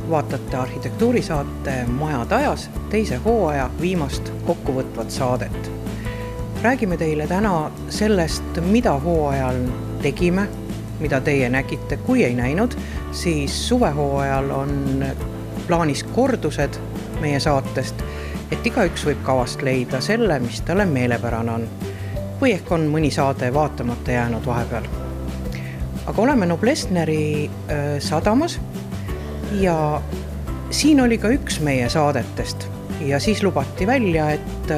vaatate arhitektuurisaate Majad ajas teise hooaja viimast kokkuvõtvat saadet. Räägime teile täna sellest, mida hooajal tegime, mida teie nägite. Kui ei näinud, siis suvehooajal on plaanis kordused meie saatest, et igaüks võib kavast leida selle, mis talle meelepärane on. Või ehk on mõni saade vaatamata jäänud vahepeal. Aga oleme Noblessneri sadamas ja siin oli ka üks meie saadetest ja siis lubati välja, et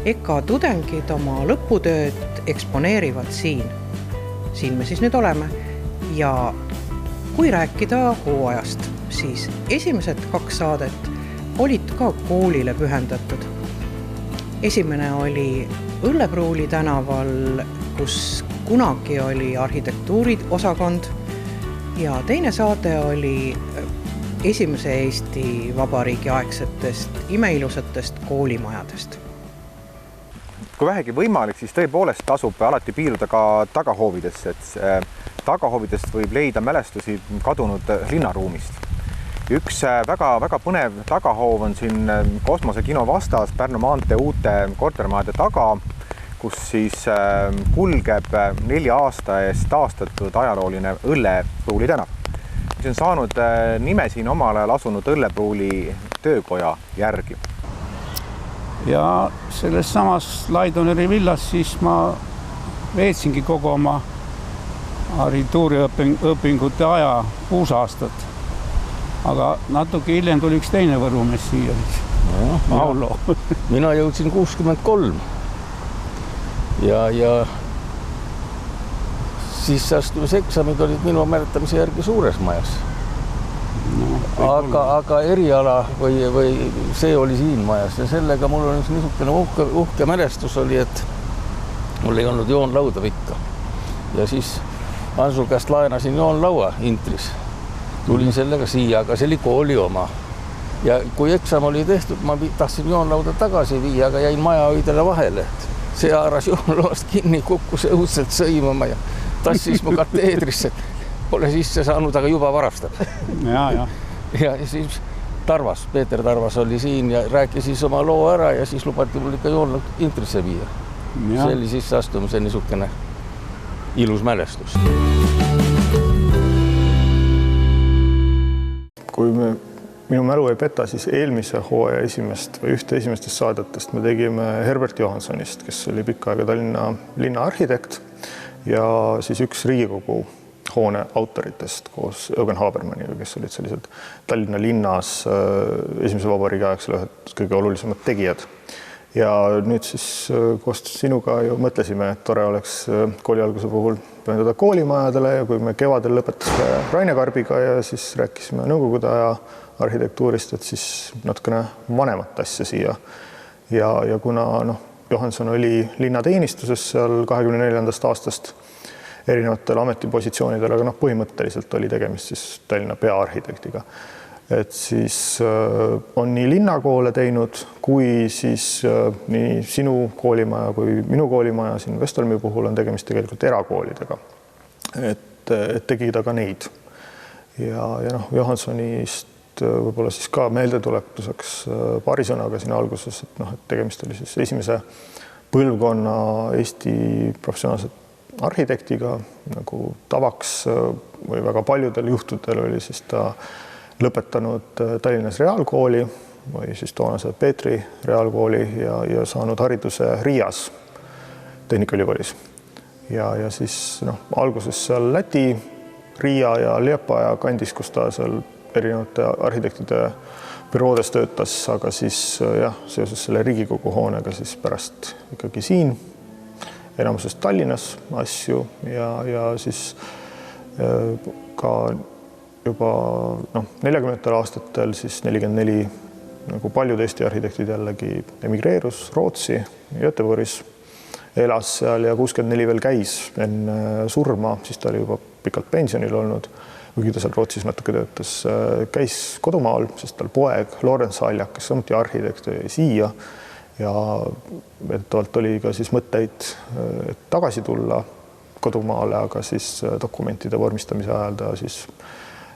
EKA tudengid oma lõputööd eksponeerivad siin. Siin me siis nüüd oleme ja kui rääkida hooajast, siis esimesed 2 saadet olid ka koolile pühendatud. Esimene oli Õllepruuli tänaval, kus kunagi oli arhitektuuri osakond ja teine saade oli esimese Eesti Vabariigi aegsetest imeilusatest koolimajadest. Kui vähegi võimalik, siis tõepoolest tasub alati piiruda ka tagahoovidesse, et tagahoovidest võib leida mälestusi kadunud linnaruumist. Üks väga põnev tagahoov on siin Kosmosekino vastas Pärnu maantee uute kortermajade taga, kus siis kulgeb 4 aasta eest taastatud ajalooline Õllepruuli tänav. Mis on saanud nime siin omal ajal asunud Õllepruuli töökoja järgi. Ja selles samas Laidoneri villas siis ma veetsingi kogu oma arhitektuuriõpingute aja 6 aastat. Aga natuke hiljem tuli üks teine võrumees siia. Paulo. Mina jõudsin 63. Ja siis astumiseksamid olid minu mäletamise järgi suures majas. Aga eriala või see oli siin majas ja sellega mul on niisugune uhke mälestus oli, et mul ei olnud joonlauda pikka. Ja siis Ansul käest laenasin joonlaua intris. Tulin sellega siia, aga see oli kooli oma. Ja kui eksam oli tehtud, ma tahtsin joonlauda tagasi viia, aga jäin majahoidele vahele. See haaras joonlauast kinni, kukkus õudselt sõimama ja tassis mu kateedrisse. Pole sisse saanud, aga juba varastab. Ja siis Tarvas, Peeter Tarvas oli siin ja rääkis siis oma loo ära ja siis lubati mul ikka joonlaud intrisse viia. See oli siis astumise niisugune ilus mälestus. Kui minu mälu ei peta, siis eelmise hooaja ühte esimestest saadetest me tegime Herbert Johansonist, kes oli pikka aega Tallinna linnaarhitekt ja siis üks Riigikogu hoone autoritest koos Eugen Habermanniga, kes olid sellised Tallinna linnas esimese vabariigi aegsel ühed kõige olulisemad tegijad. Ja nüüd siis koos sinuga ju mõtlesime, et tore oleks kooli alguse puhul pühendada koolimajadele ja kui me kevadel lõpetasime Raine Karbiga ja siis rääkisime Nõukogude aja arhitektuurist, et siis natukene vanemat asja siia. Ja kuna Johanson oli linnateenistuses seal 24. aastast erinevatel ametipositsioonidel, aga põhimõtteliselt oli tegemist siis Tallinna peaarhitektiga. Et siis on nii linnakoole teinud, kui siis nii sinu koolimaja kui minu koolimaja siin Vestolmi puhul on tegemist tegelikult erakoolidega. Et tegi ta ka neid. Ja Johansonist võib-olla siis ka meeldetuletuseks paari sõnaga siin alguses, et tegemist oli siis esimese põlvkonna Eesti professionaalset arhitektiga, nagu tavaks või väga paljudel juhtudel oli siis ta lõpetanud Tallinnas reaalkooli või siis toonase Peetri reaalkooli ja saanud hariduse Riias Tehnikaülikoolis. Ja siis alguses seal Läti, Riia ja Liepaja kandis, kus ta seal erinevate arhitektide büroodes töötas, aga siis seoses selle Riigikogu hoonega siis pärast ikkagi siin, enamuses Tallinnas asju ja siis ka juba 40. aastatel, siis 44, nagu paljud Eesti arhitektid jällegi emigreerus Rootsi, Göteborgis, elas seal ja 64 veel käis enne surma, siis ta oli juba pikalt pensionil olnud, kuigi ta seal Rootsis natuke töötas, käis kodumaal, sest tal poeg Lorenz Aljak, kes samuti arhitekt siia ja veetavalt oli ka siis mõtteid tagasi tulla kodumaale, aga siis dokumentide vormistamise ajal ta siis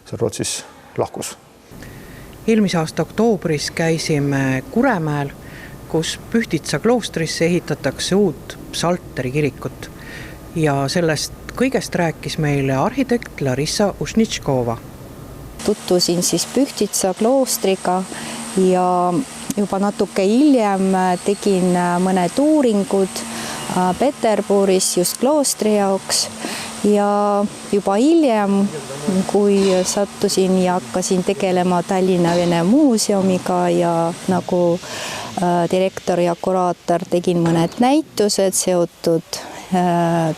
seal Rootsis lahkus. Eelmise aasta oktoobris käisime Kuremäel, kus Pühtitsa kloostrisse ehitatakse uut Psalteri kirikut. Ja sellest kõigest rääkis meile arhitekt Larissa Usnitškova. Tutvusin siis Pühtitsa kloostriga ja juba natuke hiljem tegin mõned uuringud Peterburis just kloostri jaoks ja juba hiljem, kui sattusin ja hakkasin tegelema Tallinna Vene Muuseumiga ja nagu direktor ja kuraator tegin mõned näitused seotud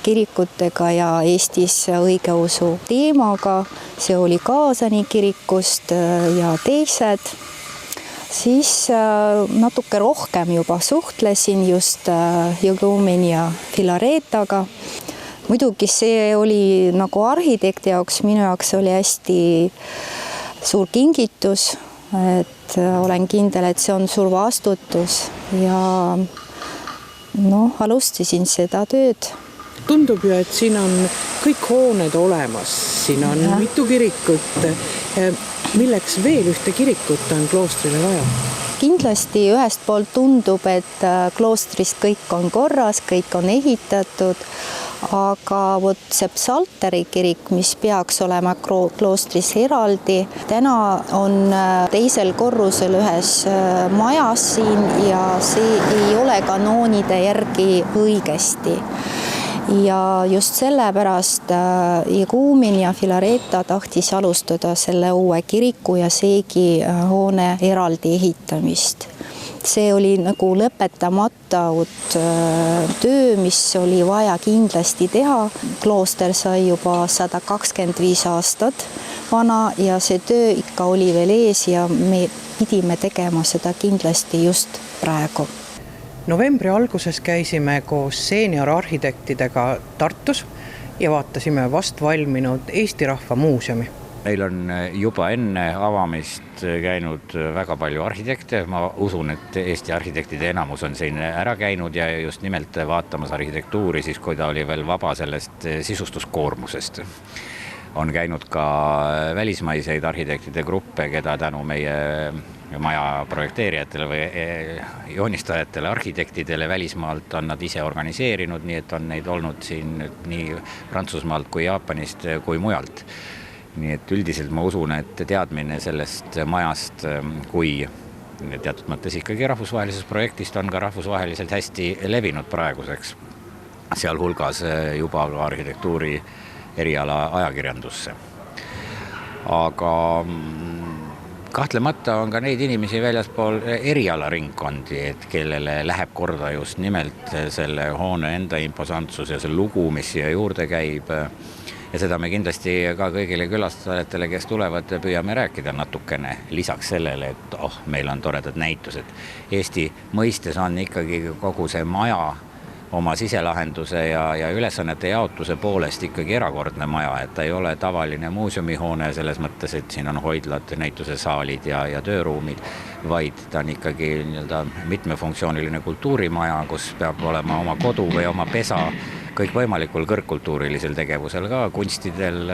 kirikutega ja Eestis õigeusu teemaga, see oli Kaasani kirikust ja teised, siis natuke rohkem juba suhtlesin just Jõglumin ja Filaretaga. Muidugi see oli nagu arhitekti jaoks, minu jaoks oli hästi suur kingitus, et olen kindel, et see on suur vastutus ja alustasin seda tööd. Tundub ju, et siin on kõik hooned olemas, siin on mitu kirikut. Milleks veel ühte kirikut on kloostrile vaja? Kindlasti ühest poolt tundub, et kloostrist kõik on korras, kõik on ehitatud, aga see Psalteri kirik, mis peaks olema kloostris eraldi, täna on teisel korrusel ühes majas siin ja see ei ole kanoonide järgi õigesti. Ja just sellepärast Jõglumin ja Filareta tahtis alustada selle uue kiriku ja seegi hoone eraldi ehitamist. See oli nagu lõpetamata töö, mis oli vaja kindlasti teha. Klooster sai juba 125 aastat vana ja see töö ikka oli veel ees ja me pidime tegema seda kindlasti just praegu. Novembri alguses käisime koos seeniorarhitektidega Tartus ja vaatasime vast valminud Eesti Rahva Muuseumi. Meil on juba enne avamist käinud väga palju arhitekte. Ma usun, et Eesti arhitektide enamus on siin ära käinud ja just nimelt vaatamas arhitektuuri, siis kui ta oli veel vaba sellest sisustuskoormusest. On käinud ka välismaiseid arhitektide gruppe, keda tänu meie maja projekteerijatele või joonistajatele, arhitektidele välismaalt on nad ise organiseerinud, nii et on neid olnud siin nii Prantsusmaalt kui Jaapanist kui mujalt. Nii et üldiselt ma usun, et teadmine sellest majast kui teatud mõttes ikkagi rahvusvahelisest projektist on ka rahvusvaheliselt hästi levinud praeguseks, sealhulgas juba arhitektuuri eriala ajakirjandusse. Aga kahtlemata on ka neid inimesi väljaspool erialaringkondi, et kellele läheb korda just nimelt selle hoone enda imposantsus ja see lugu, mis siia juurde käib. Ja seda me kindlasti ka kõigile külastajatele, kes tulevad, püüame rääkida natukene lisaks sellele, et meil on toredad näitused. Eesti mõistes on ikkagi kogu see maja oma siselahenduse ja ülesannete jaotuse poolest ikkagi erakordne maja, et ta ei ole tavaline muuseumihoone selles mõttes, et siin on hoidlad, näitusesaalid ja tööruumid, vaid ta on ikkagi mitmefunktsiooniline kultuurimaja, kus peab olema oma kodu või oma pesa kõikvõimalikul kõrgkultuurilisel tegevusel ka, kunstidel,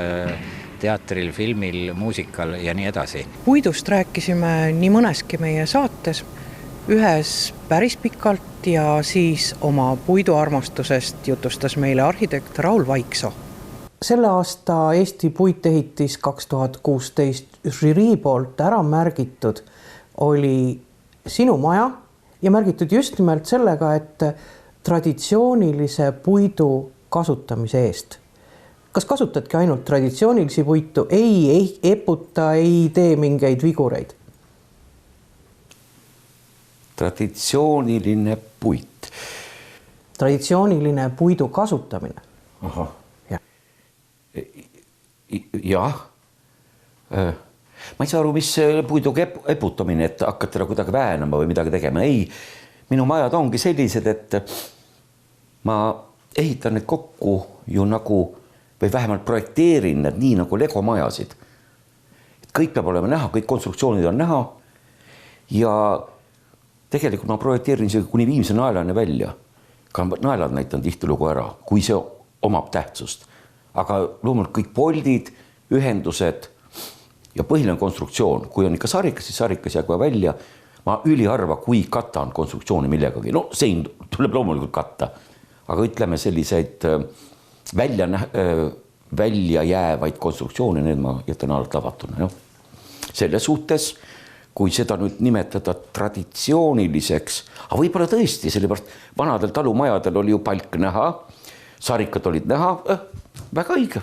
teatril, filmil, muusikal ja nii edasi. Puidust rääkisime nii mõneski meie saates, ühes päris pikalt ja siis oma puiduarmastusest jutustas meile arhitekt Raul Vaiksoo. Selle aasta Eesti puitehitis 2016 žürii poolt ära märgitud oli sinu maja ja märgitud just nimelt sellega, et traditsioonilise puidu kasutamise eest. Kas kasutadki ainult traditsioonilisi puitu, ei eputa, ei tee mingeid vigureid? Traditsiooniline puit. Traditsiooniline puidu kasutamine. Aha. Jah. Ma ei saa aru, mis puiduga eputamine, et hakkad teda kuidagi väänama või midagi tegema. Ei, minu majad ongi sellised, et ma ehitan need kokku ju nagu, või vähemalt projekteerin need nii nagu Lego majasid. Et kõik peab olema näha, kõik konstruktsioonid on näha ja tegelikult ma projekteerin see kuni viimse naelani välja. Ka naelad näitan tihtilugu ära, kui see omab tähtsust. Aga loomulikult kõik poldid, ühendused ja põhiline konstruktsioon, kui on ikka sarikas, siis sarikas jääb välja. Ma üliharva, kui katan konstruktsiooni millegagi. No sein tuleb loomulikult katta, aga ütleme selliseid välja jäävaid konstruktsioone, need ma jätan alati avatuna. Selle suhtes, kui seda nüüd nimetada traditsiooniliseks, aga võib-olla tõesti, sellepärast vanadel talumajadel oli ju palk näha, sarikad olid näha, väga õige.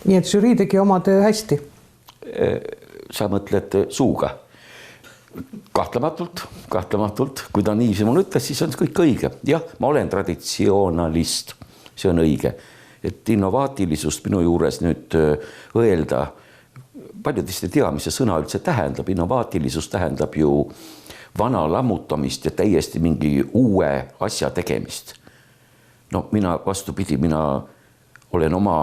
Nii et žürii tegi oma töö hästi? Sa mõtled suuga? Kahtlematult, kui ta niiviisi mulle ütles, siis on kõik õige. Jah, ma olen traditsionalist, see on õige. Et innovaatilisust minu juures nüüd öelda, paljudest ei tea, mis see sõna üldse tähendab. Innovaatilisus tähendab ju vana lammutamist ja täiesti mingi uue asja tegemist. No mina vastupidi, mina olen oma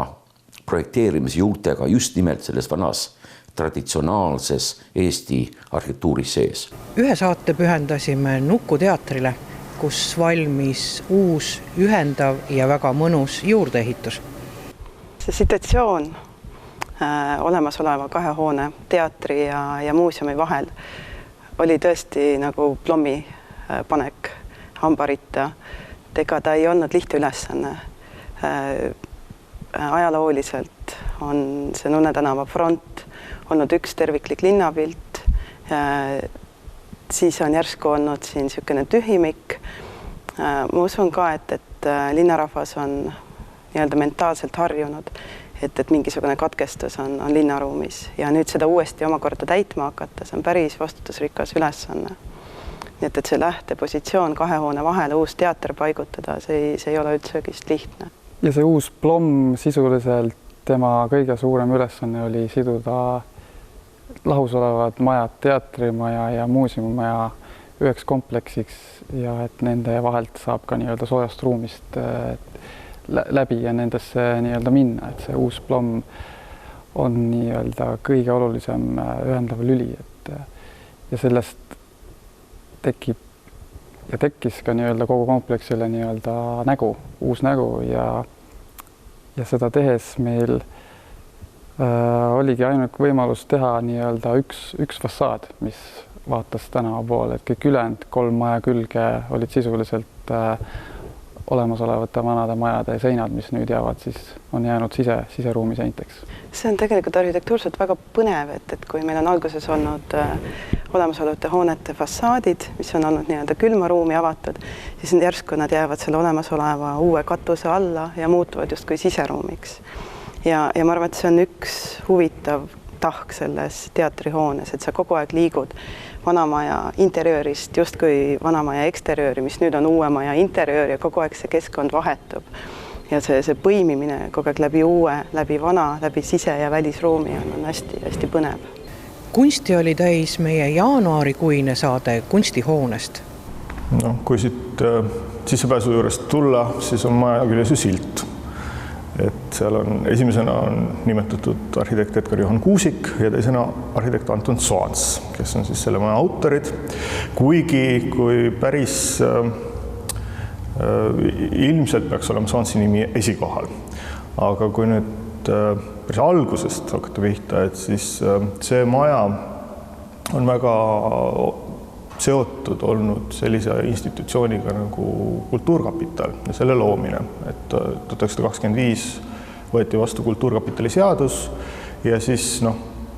projekteerimise juurtega just nimelt selles vanas traditsionaalses Eesti arhitektuuris sees. Ühe saate pühendasime Nukuteatrile, kus valmis uus, ühendav ja väga mõnus juurdeehitus. See situatsioon olemasoleva 2 hoone, teatri ja muuseumi vahel oli tõesti nagu plommi panek hambaritta. Ega ta ei olnud lihtne ülesanne. Ajalooliselt on see Nunne tänava front olnud üks terviklik linnapilt. Siis on järsku olnud siin niisugune tühimik. Ma usun ka, et linnarahvas on nii-öelda mentaalselt harjunud, et mingisugune katkestus on linnaruumis ja nüüd seda uuesti omakorda täitma hakata, see on päris vastutusrikas ülesanne. Nii et see lähtepositsioon 2 hoone vahele uus teater paigutada, see ei ole üldse lihtne. Ja see uus plomm sisuliselt tema kõige suurem ülesanne oli siduda lahus olevad majad, teatrimaja ja muuseumimaja üheks kompleksiks ja et nende vahelt saab ka nii-öelda soojast ruumist läbi ja nendesse nii-öelda minna, et see uus plomm on nii-öelda kõige olulisem ühendav lüli, ja sellest tekkis ka nii-öelda kogu kompleksile nii-öelda nägu, uus nägu ja seda tehes meil oligi ainult võimalus teha nii-öelda üks fassaad, mis vaatas tänava poole, et kõik ülejäänud 3 maja külge olid sisuliselt olemasolevate vanade majade seinad, mis nüüd jäävad, siis on jäänud siseruumi seinteks. See on tegelikult arhitektuurselt väga põnev, et kui meil on alguses olnud olemasolevate hoonete fassaadid, mis on olnud nii-öelda külma ruumi avatud, siis järsku nad jäävad selle olemasoleva uue katuse alla ja muutuvad justkui siseruumiks. Ja ma arvan, et see on üks huvitav tahk selles teatrihoones, et sa kogu aeg liigud vanamaja interjöörist justkui vanamaja eksterjööri, mis nüüd on uue maja interjöör ja kogu aeg see keskkond vahetub. Ja see põimimine kogu aeg läbi uue, läbi vana, läbi sise- ja välisruumi on hästi põnev. Kunsti oli täis meie jaanuarikuine saade Kunstihoonest. No, kui siit sissepääsu juurest tulla, siis on maja küljes ju silt. Et seal on esimesena on nimetatud arhitekt Edgar Johan Kuusik ja teisena arhitekt Anton Soans, kes on siis selle maja autorid. Kuigi kui päris ilmselt peaks olema Soansi nimi esikohal. Aga kui nüüd päris algusest hakata pihta, et siis see maja on väga seotud olnud sellise institutsiooniga nagu Kultuurkapital ja selle loomine. Et 1925 võeti vastu Kultuurkapitali seadus ja siis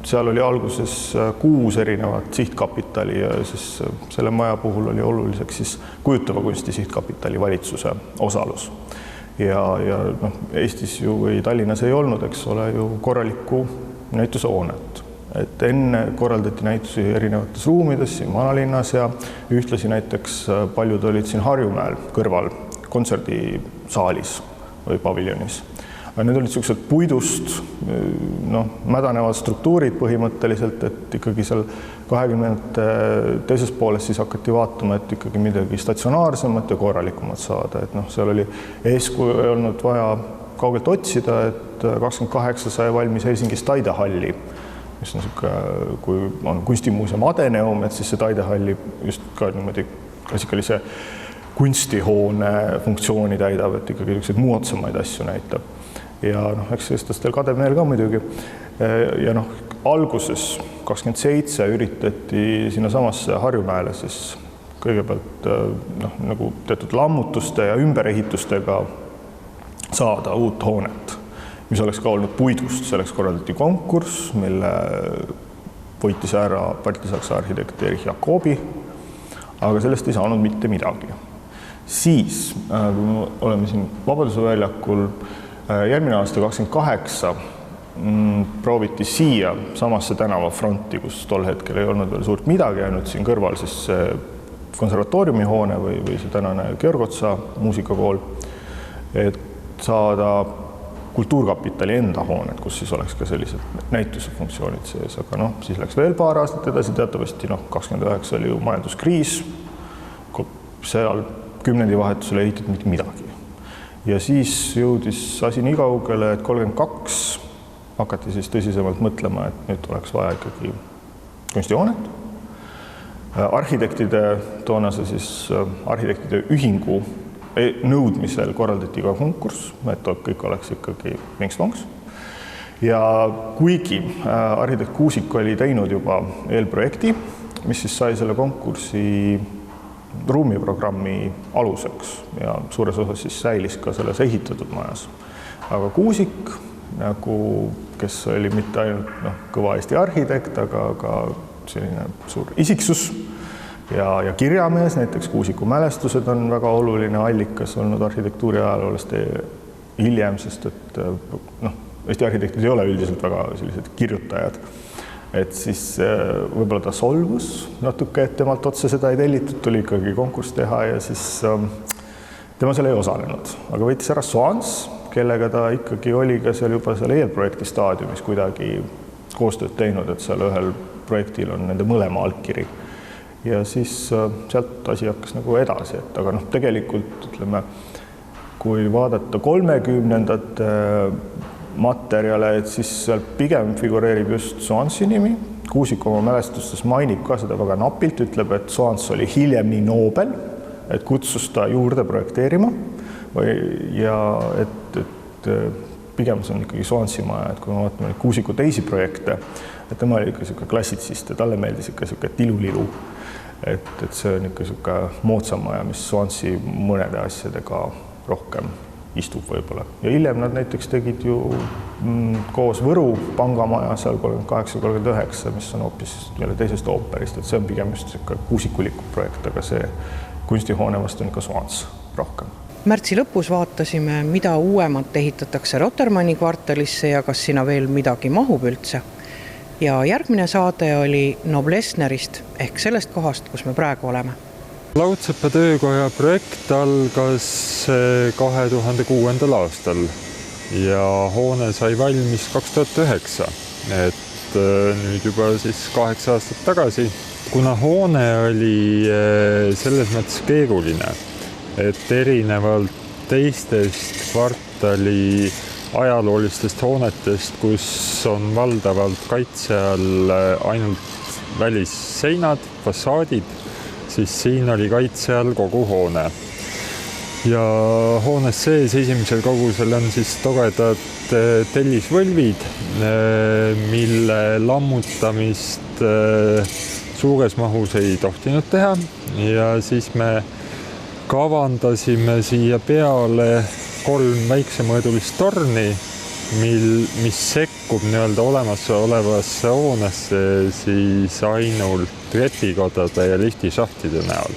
seal oli alguses 6 erinevat sihtkapitali ja siis selle maja puhul oli oluliseks siis kujutava kunsti sihtkapitali valitsuse osalus. Ja Eestis ju või Tallinnas ei olnud, eks ole, ju korralikku näitusehoonet. Et enne korraldati näitusi erinevates ruumides siin Vanalinnas ja ühtlasi näiteks paljud olid siin Harjumäel kõrval kontserdisaalis või paviljonis. Need olid sellised puidust mädanevad struktuurid põhimõtteliselt, et ikkagi seal 20. teises pooles siis hakati vaatama, et ikkagi midagi statsionaarsemat ja korralikumat saada. Et seal oli eeskuju olnud vaja kaugelt otsida, et 28 sai valmis Helsingis Taidehalli, mis on selline, kui on kunstimuuseum Adeneum, et siis see Taidehalli just ka niimoodi klassikalise kunstihoone funktsiooni täidab, et ikkagi niisugused moodsamaid asju näitab. Ja eks sellest teil kademeel ka muidugi. Ja alguses 27 üritati sinna samasse Harjumäele siis kõigepealt nagu teatud lammutuste ja ümberehitustega saada uut hoonet, mis oleks ka olnud puidust. Selleks korraldati konkurss, mille võitis ära baltisaksa arhitekt Erich Jacobi, aga sellest ei saanud mitte midagi. Siis, kui me oleme siin Vabaduse väljakul, järgmine aasta 28 prooviti siia samasse tänavafronti, kus tol hetkel ei olnud veel suurt midagi, ainult siin kõrval siis konservatooriumi hoone või see tänane Georg Otsa muusikakool, et saada kultuurkapitali enda hoonet, kus siis oleks ka sellised näitusefunktsioonid sees, aga siis läks veel paar aastat edasi, teatavasti 29 oli ju majanduskriis, seal kümnendivahetusele ei ehitatud mitte midagi. Ja siis jõudis asi nii kaugele, et 32 hakati siis tõsisemalt mõtlema, et nüüd oleks vaja ikkagi kunstihoonet. Arhitektide, toonase siis arhitektide ühingu nõudmisel korraldati ka konkurss, et kõik oleks ikkagi vinks-vonks. Ja kuigi arhitekt Kuusik oli teinud juba eelprojekti, mis siis sai selle konkursi ruumiprogrammi aluseks ja suures osas siis säilis ka selles ehitatud majas. Aga Kuusik, kes oli mitte ainult kõva Eesti arhitekt, aga selline suur isiksus ja kirjamees, näiteks Kuusiku mälestused on väga oluline allikas olnud arhitektuuri ajaloolast hiljem, sest et Eesti arhitektid ei ole üldiselt väga sellised kirjutajad. Et siis võib-olla ta solvus natuke, et temalt otse seda ei tellitud, tuli ikkagi konkurss teha ja siis tema seal ei osalenud. Aga võttis ära Soans, kellega ta ikkagi oli ka seal juba seal eelprojekti staadiumis kuidagi koostööd teinud, et seal ühel projektil on nende mõlema allkiri. Ja siis sealt asi hakkas nagu edasi, et aga tegelikult ütleme, kui vaadata 30ndate materjale, et siis seal pigem figureerib just Soansi nimi. Kuusik oma mälestustes mainib ka seda väga napilt, ütleb, et Soans oli hiljem nii noobel, et kutsus ta juurde projekteerima ja et pigem see on ikkagi Soansi maja, et kui me vaatame Kuusiku teisi projekte, et tema oli ikka selline klassitsist ja talle meeldis ikka selline tilulilu, et see on ikka selline moodsam maja, mis Soansi mõnede asjadega rohkem istub võib-olla. Ja hiljem nad näiteks tegid ju koos Võru pangamaja seal 38-39, mis on hoopis jälle teisest ooperist, et see on pigem just selline kuusikuliku projekt, aga see kunstihoone vastu on ikka Soans rohkem. Märtsi lõpus vaatasime, mida uuemat ehitatakse Rotermanni kvartalisse ja kas sinna veel midagi mahub üldse. Ja järgmine saade oli Noblessnerist ehk sellest kohast, kus me praegu oleme. Laudsepa töökoja projekt algas 2006. aastal ja hoone sai valmis 2009, et nüüd juba siis 8 aastat tagasi. Kuna hoone oli selles mõttes keeruline, et erinevalt teistest kvartali ajaloolistest hoonetest, kus on valdavalt kaitse all ainult välisseinad, fassaadid, siis siin oli kaitse all kogu hoone. Ja hoones sees esimesel kogusel on siis togedad tellisvõlvid, mille lammutamist suures mahus ei tohtinud teha ja siis me kavandasime siia peale 3 väiksemõõdulist torni, mis sekkub nii-öelda olemasolevasse hoonesse siis ainult trepikodade ja liftishahtide näol.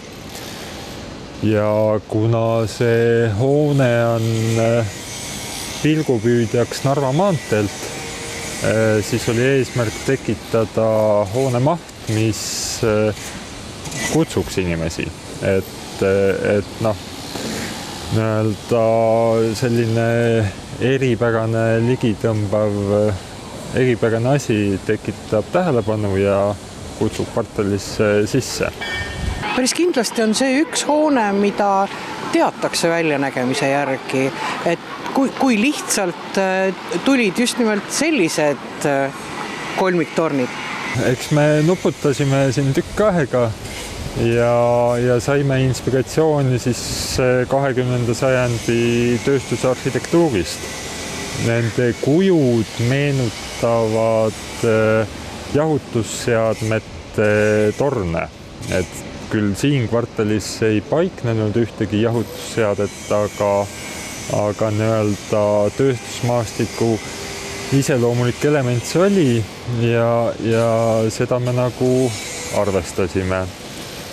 Ja kuna see hoone on pilgupüüdjaks Narva maanteelt, siis oli eesmärk tekitada hoone maht, mis kutsuks inimesi, et nii-öelda selline eripärane asi tekitab tähelepanu ja kutsub kvartalisse sisse. Päris kindlasti on see üks hoone, mida teatakse väljanägemise järgi, et kui lihtsalt tulid just nimelt sellised kolmiktornid. Eks me nuputasime siin tükk aega ja saime inspiratsiooni siis 20. sajandi tööstusarhitektuurist. Nende kujud meenutavad jahutusseadmete torne, et küll siin kvartalis ei paiknenud ühtegi jahutusseadet, aga nii-öelda tööstusmaastiku iseloomulik element see oli ja seda me nagu arvestasime.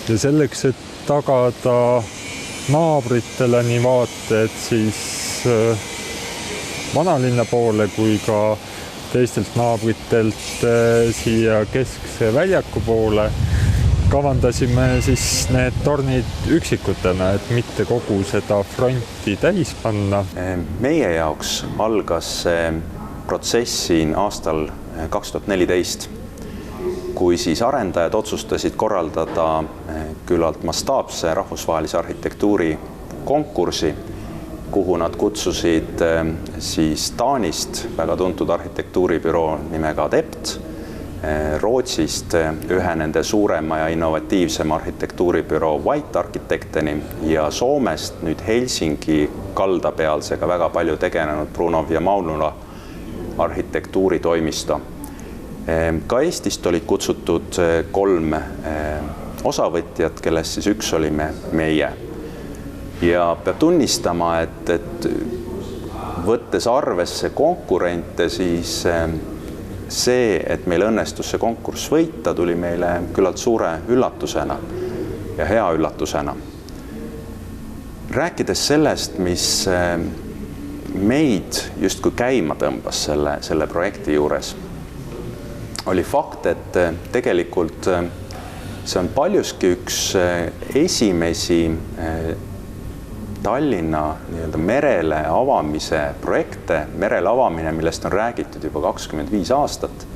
Ja selleks, et tagada naabritele nii vaated siis vanalinna poole kui ka teistelt naabritelt siia keskse väljaku poole, kavandasime siis need tornid üksikutena, et mitte kogu seda fronti täis panna. Meie jaoks algas see protsess siin aastal 2014, kui siis arendajad otsustasid korraldada küllalt mastaapse rahvusvahelise arhitektuuri konkursi, kuhu nad kutsusid siis Taanist väga tuntud arhitektuuribüroo nimega Adept, Rootsist ühe nende suurema ja innovatiivsema arhitektuuribüroo White Architecteni ja Soomest nüüd Helsingi kaldapealsega väga palju tegelenud Brunov ja Maunula arhitektuuritoimisto. Ka Eestist olid kutsutud 3 osavõtjat, kellest siis üks oli meie. Ja peab tunnistama, et võttes arvesse konkurente, siis see, et meil õnnestus see konkurss võita, tuli meile küllalt suure üllatusena ja hea üllatusena. Rääkides sellest, mis meid justkui käima tõmbas selle projekti juures, oli fakt, et tegelikult see on paljuski üks esimesi Tallinna merele avamise projekte, merele avamine, millest on räägitud juba 25 aastat,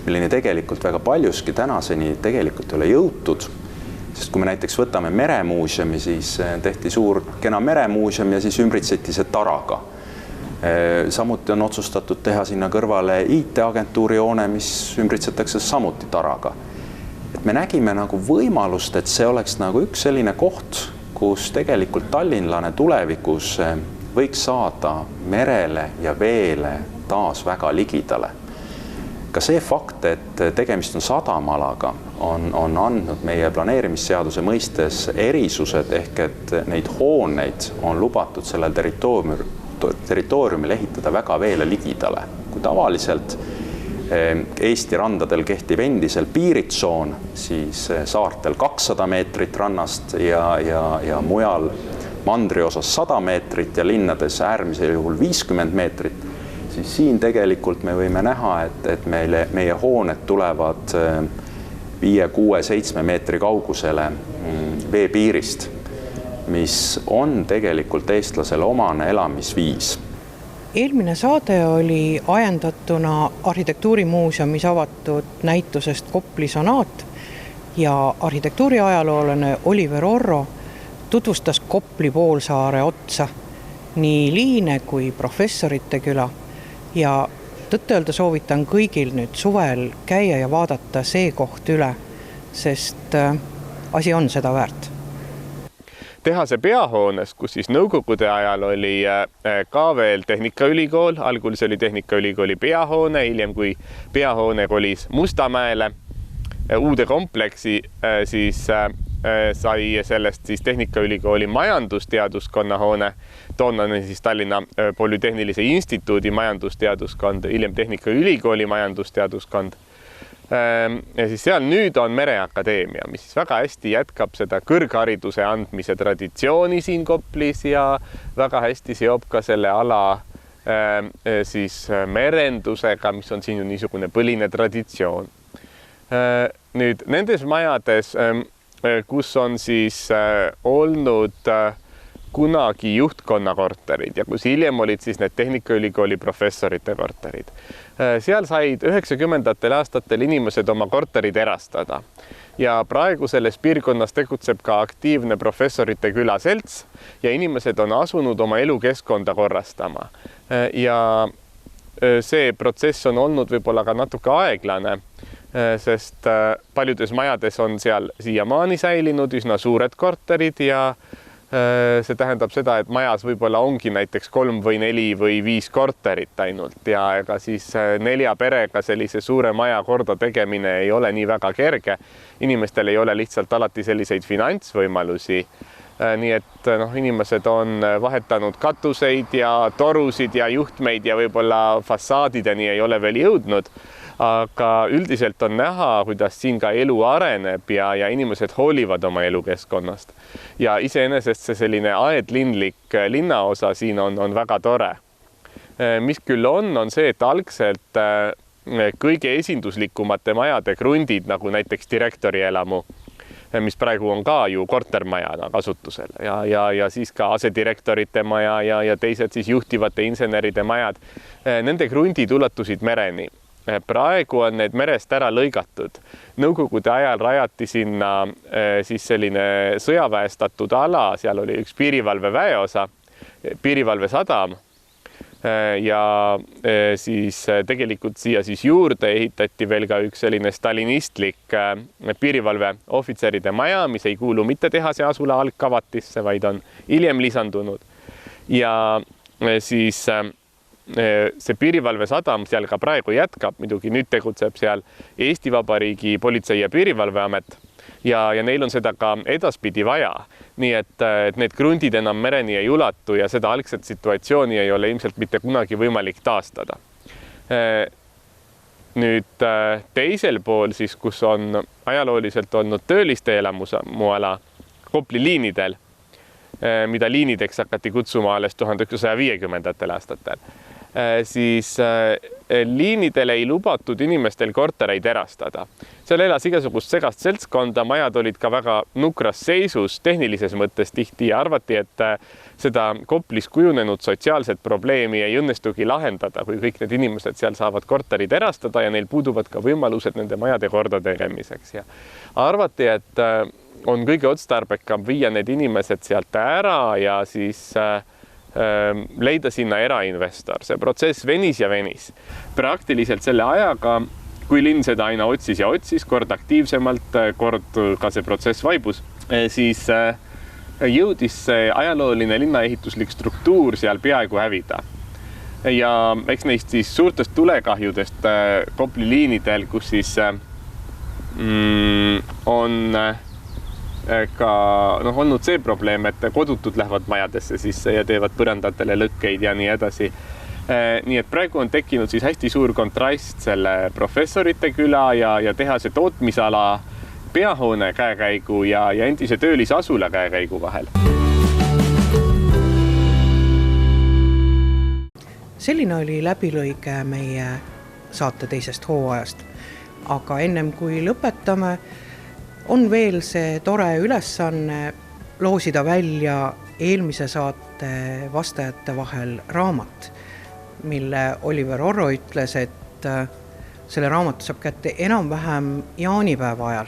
milline tegelikult väga paljuski tänaseni tegelikult ei ole jõutud, sest kui me näiteks võtame meremuuseumi, siis tehti suur kena meremuuseum ja siis ümbritseti see taraga. Samuti on otsustatud teha sinna kõrvale IT-agentuuri hoone, mis ümbritsetakse samuti taraga. Et me nägime nagu võimalust, et see oleks nagu üks selline koht, kus tegelikult tallinlane tulevikus võiks saada merele ja veele taas väga ligidale. Ka see fakt, et tegemist on sadamalaga, on andnud meie planeerimisseaduse mõistes erisused ehk et neid hooneid on lubatud sellel territooriumil ehitada väga veele ligidale. Kui tavaliselt Eesti randadel kehtib endiselt piiritsoon, siis saartel 200 meetrit rannast ja mujal mandri osas 100 meetrit ja linnades äärmisel juhul 50 meetrit, siis siin tegelikult me võime näha, et meie hooned tulevad 5, 6, 7 meetri kaugusele veepiirist, mis on tegelikult eestlasele omane elamisviis. Eelmine saade oli ajendatuna arhitektuurimuuseumis avatud näitusest Kopli sonaat ja arhitektuuriajaloolane Oliver Orro tutvustas Kopli poolsaare otsa, nii liine kui professorite küla ja tõtt-öelda soovitan kõigil nüüd suvel käia ja vaadata see koht üle, sest asi on seda väärt. Tehase peahoones, kus siis nõukogude ajal oli ka veel Tehnikaülikool, algul see oli Tehnikaülikooli peahoone, hiljem kui peahoone kolis Mustamäele uude kompleksi, siis sai sellest siis Tehnikaülikooli majandusteaduskonna hoone, toonane siis Tallinna Polütehnilise Instituudi majandusteaduskond, hiljem Tehnikaülikooli majandusteaduskond. Ja siis seal nüüd on Mereakadeemia, mis siis väga hästi jätkab seda kõrghariduse andmise traditsiooni siin Koplis ja väga hästi seob ka selle ala siis merendusega, mis on siin ju niisugune põline traditsioon. Nüüd nendes majades, kus on siis olnud kunagi juhtkonna korterid ja kus hiljem olid siis need Tehnikaülikooli professorite korterid. Seal said 90ndatel aastatel inimesed oma korterid erastada ja praegu selles piirkonnas tegutseb ka aktiivne professorite külaselts ja inimesed on asunud oma elukeskkonda korrastama. Ja see protsess on olnud võib-olla ka natuke aeglane, sest paljudes majades on seal siiamaani säilinud üsna suured korterid ja See tähendab seda, et majas võib-olla ongi näiteks 3 või 4 või 5 korterit ainult ja ega siis 4 perega sellise suure maja korda tegemine ei ole nii väga kerge. Inimestel ei ole lihtsalt alati selliseid finantsvõimalusi. Nii et inimesed on vahetanud katuseid ja torusid ja juhtmeid ja võib-olla fassaadideni ei ole veel jõudnud. Aga üldiselt on näha, kuidas siin ka elu areneb ja inimesed hoolivad oma elukeskkonnast. Ja iseenesest see selline aedlinlik linnaosa siin on väga tore. Mis küll on see, et algselt kõige esinduslikumate majade krundid, nagu näiteks direktori elamu, mis praegu on ka ju kortermajana kasutusel ja siis ka asedirektorite maja ja teised siis juhtivate inseneride majad. Nende krundid ulatusid mereni. Praegu on need merest ära lõigatud. Nõukogude ajal rajati sinna siis selline sõjaväestatud ala, seal oli üks piirivalve väeosa, piirivalve sadam ja siis tegelikult siia siis juurde ehitati veel ka üks selline stalinistlik piirivalve ohvitseride maja, mis ei kuulu mitte tehase asula algkavatisse, vaid on hiljem lisandunud. Ja siis see piirivalve sadam seal ka praegu jätkab, muidugi nüüd tegutseb seal Eesti Vabariigi Politsei- ja Piirivalveamet ja neil on seda ka edaspidi vaja. Nii et need krundid enam mereni ei ulatu ja seda algset situatsiooni ei ole ilmselt mitte kunagi võimalik taastada. Nüüd teisel pool siis, kus on ajalooliselt olnud tööliste elamusala Kopli liinidel, mida liinideks hakati kutsuma alles 1950. aastatel, siis liinidel ei lubatud inimestel kortereid erastada. Seal elas igasugust segast seltskonda, majad olid ka väga nukras seisus, tehnilises mõttes tihti ja arvati, et seda Koplis kujunenud sotsiaalset probleemi ei õnnestugi lahendada, kui kõik need inimesed seal saavad korterid erastada ja neil puuduvad ka võimalused nende majade korda tegemiseks. Ja arvati, et on kõige otstarbekam viia need inimesed sealt ära ja siis leida sinna erainvestor. See protsess venis ja venis. Praktiliselt selle ajaga, kui linn seda aina otsis ja otsis, kord aktiivsemalt, kord ka see protsess vaibus, siis jõudis see ajalooline linnaehituslik struktuur seal peaaegu hävida. Ja eks neist siis suurtest tulekahjudest Kopli liinidel, kus siis on ka olnud see probleem, et kodutud lähevad majadesse sisse ja teevad põrandatele lõkkeid ja nii edasi. Nii et praegu on tekkinud siis hästi suur kontrast selle professorite küla ja tehase tootmisala peahoone käekäigu ja endise töölisasula käekäigu vahel. Selline oli läbilõige meie saate teisest hooajast. Aga ennem kui lõpetame, on veel see tore ülesanne loosida välja eelmise saate vastajate vahel raamat, mille Oliver Orro ütles, et selle raamatu saab kätte enam-vähem jaanipäeva ajal.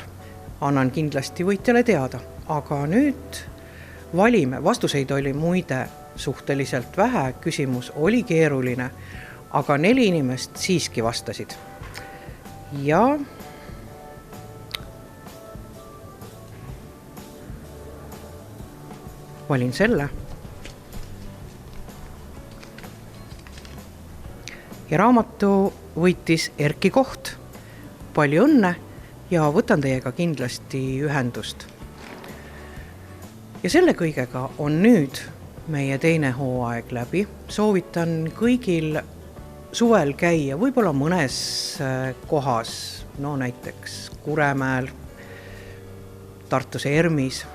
Annan kindlasti võitjale teada, aga nüüd valime. Vastuseid oli muide suhteliselt vähe, küsimus oli keeruline, aga 4 inimest siiski vastasid. Ja valin selle. Ja raamatu võitis Erki Koht. Palju õnne ja võtan teiega kindlasti ühendust. Ja selle kõigega on nüüd meie teine hooaeg läbi. Soovitan kõigil suvel käia võib-olla mõnes kohas, näiteks Kuremäel, Tartus ERMis.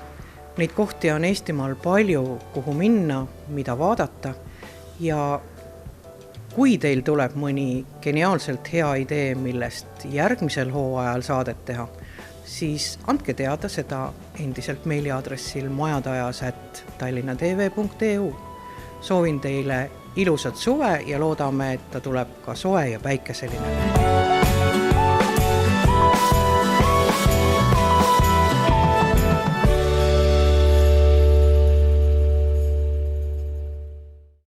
Neid kohti on Eestimaal palju, kuhu minna, mida vaadata ja kui teil tuleb mõni geniaalselt hea idee, millest järgmisel hooajal saadet teha, siis andke teada seda endiselt meiliaadressil majadajas@tallinnatv.eu. Soovin teile ilusat suve ja loodame, et ta tuleb ka soe ja päikeseline.